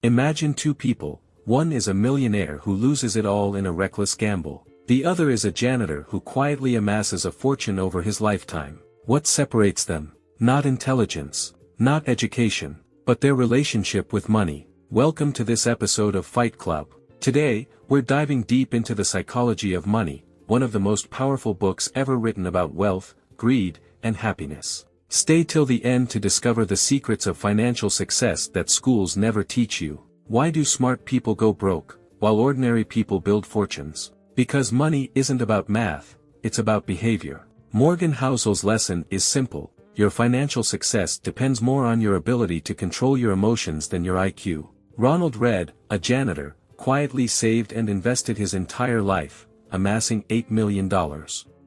Imagine two people, one is a millionaire who loses it all in a reckless gamble. The other is a janitor who quietly amasses a fortune over his lifetime. What separates them? Not intelligence, not education, but their relationship with money. Welcome to this episode of Fight Club. Today, we're diving deep into the psychology of money, one of the most powerful books ever written about wealth, greed, and happiness. Stay till the end to discover the secrets of financial success that schools never teach you. Why do smart people go broke, while ordinary people build fortunes? Because money isn't about math, it's about behavior. Morgan Housel's lesson is simple: your financial success depends more on your ability to control your emotions than your IQ. Ronald Read, a janitor, quietly saved and invested his entire life, amassing $8 million.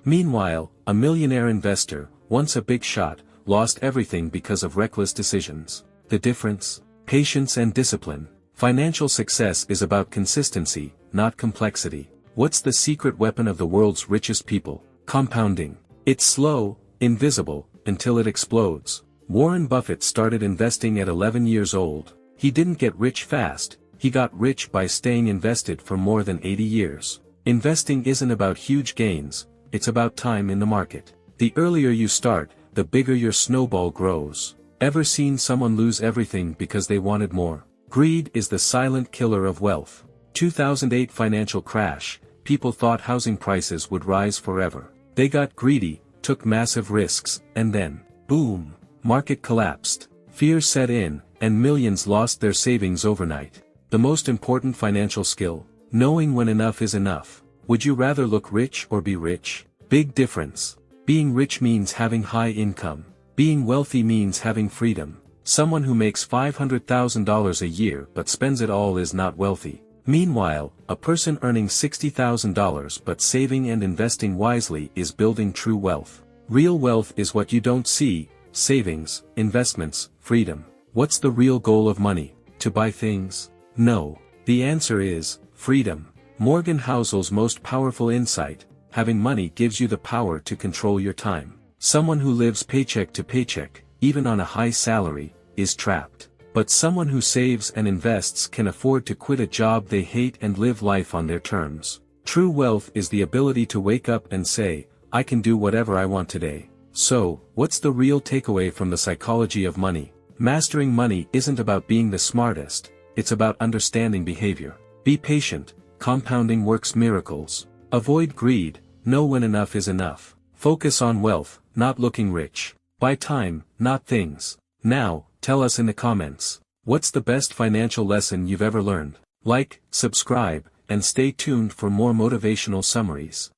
Meanwhile, a millionaire investor, once a big shot, lost everything because of reckless decisions. The difference? Patience and discipline. Financial success is about consistency, not complexity. What's the secret weapon of the world's richest people? Compounding. It's slow, invisible, until it explodes. Warren Buffett started investing at 11 years old. He didn't get rich fast, he got rich by staying invested for more than 80 years. Investing isn't about huge gains, it's about time in the market. The earlier you start, the bigger your snowball grows. Ever seen someone lose everything because they wanted more? Greed is the silent killer of wealth. 2008 financial crash, people thought housing prices would rise forever. They got greedy, took massive risks, and then, boom, market collapsed. Fear set in, and millions lost their savings overnight. The most important financial skill: knowing when enough is enough. Would you rather look rich or be rich? Big difference. Being rich means having high income. Being wealthy means having freedom. Someone who makes $500,000 a year but spends it all is not wealthy. Meanwhile, a person earning $60,000 but saving and investing wisely is building true wealth. Real wealth is what you don't see: savings, investments, freedom. What's the real goal of money? To buy things? No. The answer is freedom. Morgan Housel's most powerful insight: having money gives you the power to control your time. Someone who lives paycheck to paycheck, even on a high salary, is trapped. But someone who saves and invests can afford to quit a job they hate and live life on their terms. True wealth is the ability to wake up and say, I can do whatever I want today. So, what's the real takeaway from the psychology of money? Mastering money isn't about being the smartest, it's about understanding behavior. Be patient, compounding works miracles. Avoid greed, know when enough is enough. Focus on wealth, not looking rich. Buy time, not things. Now, tell us in the comments, what's the best financial lesson you've ever learned? Like, subscribe, and stay tuned for more motivational summaries.